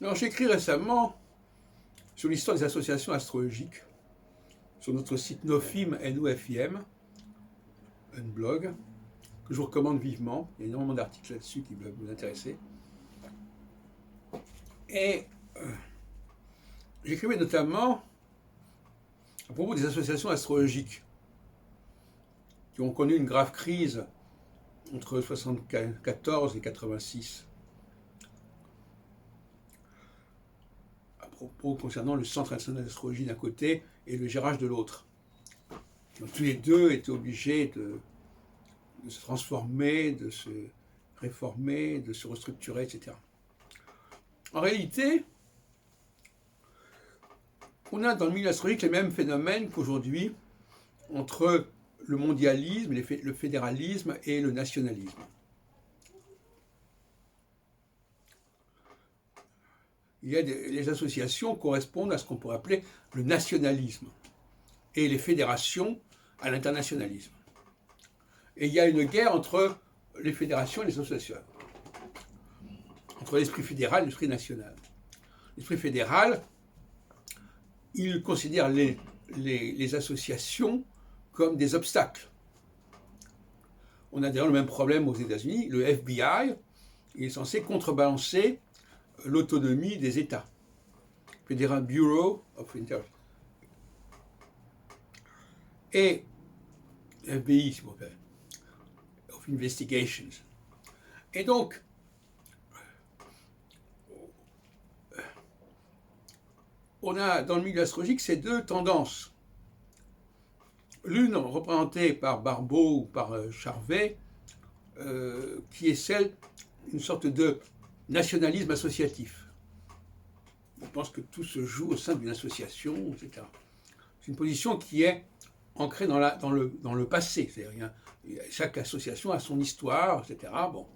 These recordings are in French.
Alors, j'ai écrit récemment sur l'histoire des associations astrologiques sur notre site Nofim, N-O-F-I-M, un blog que je vous recommande vivement. Il y a énormément d'articles là-dessus qui peuvent vous intéresser. Et j'écrivais notamment à propos des associations astrologiques qui ont connu une grave crise entre 1974 et 86. À propos concernant le Centre national d'astrologie d'un côté et le GRH de l'autre. Tous les deux étaient obligés de se transformer, de se réformer, de se restructurer, etc. En réalité, on a dans le milieu astrologique les mêmes phénomènes qu'aujourd'hui entre le mondialisme, le fédéralisme et le nationalisme. Les associations correspondent à ce qu'on pourrait appeler le nationalisme et les fédérations à l'internationalisme. Et il y a une guerre entre les fédérations et les associations, entre l'esprit fédéral et l'esprit national. L'esprit fédéral, il considère les associations comme des obstacles. On a d'ailleurs le même problème aux États-Unis. Le FBI, il est censé contrebalancer l'autonomie des États. Federal Bureau of Intelligence. Et FBI, s'il vous plaît, of Investigations. Et donc, on a dans le milieu astrologique ces deux tendances. L'une représentée par Barbeau ou par Charvet, qui est celle d'une sorte de nationalisme associatif. On pense que tout se joue au sein d'une association, etc. C'est une position qui est ancrée dans le passé. C'est-à-dire, chaque association a son histoire, etc. Bon.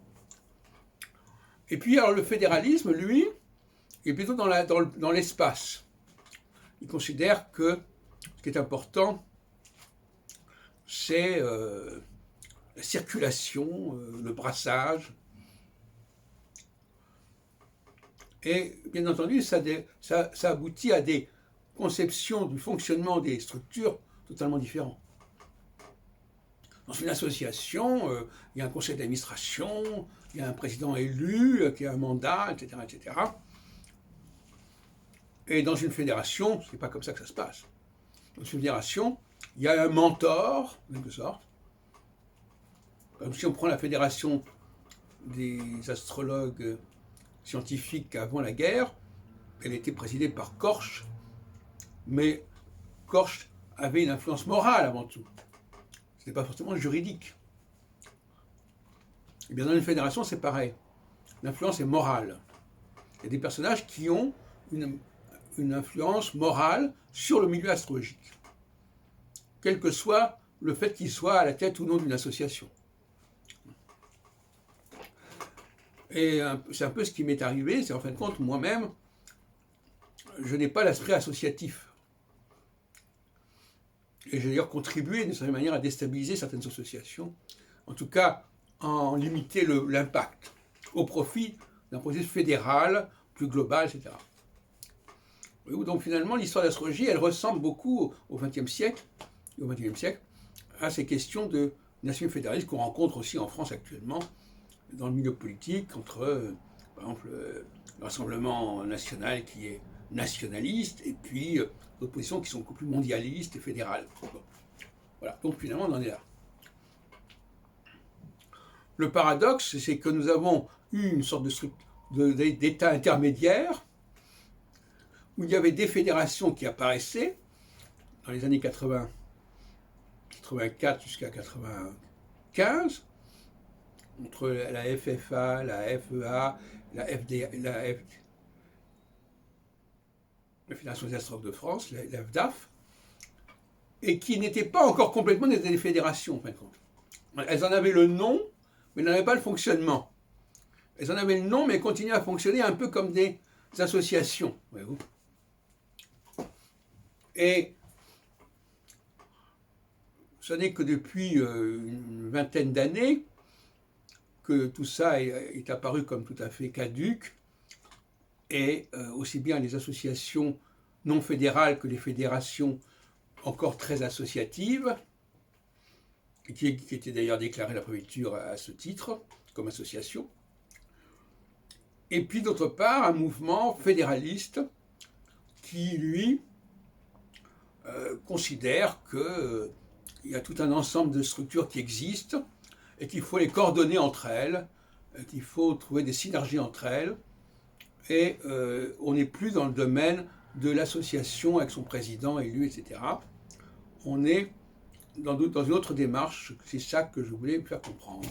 Et puis, alors, le fédéralisme, lui, est plutôt dans l'espace. Il considère que ce qui est important, c'est la circulation, le brassage. Et bien entendu, ça aboutit à des conceptions du fonctionnement des structures totalement différentes. Dans une association, il y a un conseil d'administration, il y a un président élu qui a un mandat, etc., etc. Et dans une fédération, ce n'est pas comme ça que ça se passe. Dans une fédération, il y a un mentor, en quelque sorte. Comme si on prend la fédération des astrologues scientifiques avant la guerre, elle était présidée par Korsch, mais Korsch avait une influence morale avant tout. Ce n'était pas forcément juridique. Et bien dans une fédération, c'est pareil. L'influence est morale. Il y a des personnages qui ont une influence morale sur le milieu astrologique, quel que soit le fait qu'il soit à la tête ou non d'une association. Et c'est un peu ce qui m'est arrivé, c'est en fin de compte, moi-même, je n'ai pas l'esprit associatif. Et j'ai d'ailleurs contribué d'une certaine manière à déstabiliser certaines associations, en tout cas en limiter l'impact, au profit d'un processus fédéral, plus global, etc. Donc finalement, l'histoire de l'astrologie, elle ressemble beaucoup au XXe siècle, à ces questions de nation fédéraliste qu'on rencontre aussi en France actuellement, dans le milieu politique, entre, par exemple, le Rassemblement national qui est nationaliste, et puis l'opposition qui sont beaucoup plus mondialistes et fédérales. Bon. Voilà, donc finalement, on en est là. Le paradoxe, c'est que nous avons eu une sorte d'état intermédiaire, où il y avait des fédérations qui apparaissaient dans les années 80, 84 jusqu'à 95, entre la FFA, la FEA, la Fédération des astrologues de France, la FDAF, et qui n'étaient pas encore complètement des fédérations, en fin de compte. Elles en avaient le nom, mais n'avaient pas le fonctionnement. Elles en avaient le nom, mais continuaient à fonctionner un peu comme des associations, voyez-vous. Et ce n'est que depuis une vingtaine d'années que tout ça est apparu comme tout à fait caduque et aussi bien les associations non fédérales que les fédérations encore très associatives, qui étaient d'ailleurs déclarées la préfecture à ce titre, comme association. Et puis d'autre part, un mouvement fédéraliste qui, lui, considère qu'il y a tout un ensemble de structures qui existent et qu'il faut les coordonner entre elles, qu'il faut trouver des synergies entre elles. Et on n'est plus dans le domaine de l'association avec son président élu, etc. On est dans une autre démarche, c'est ça que je voulais faire comprendre.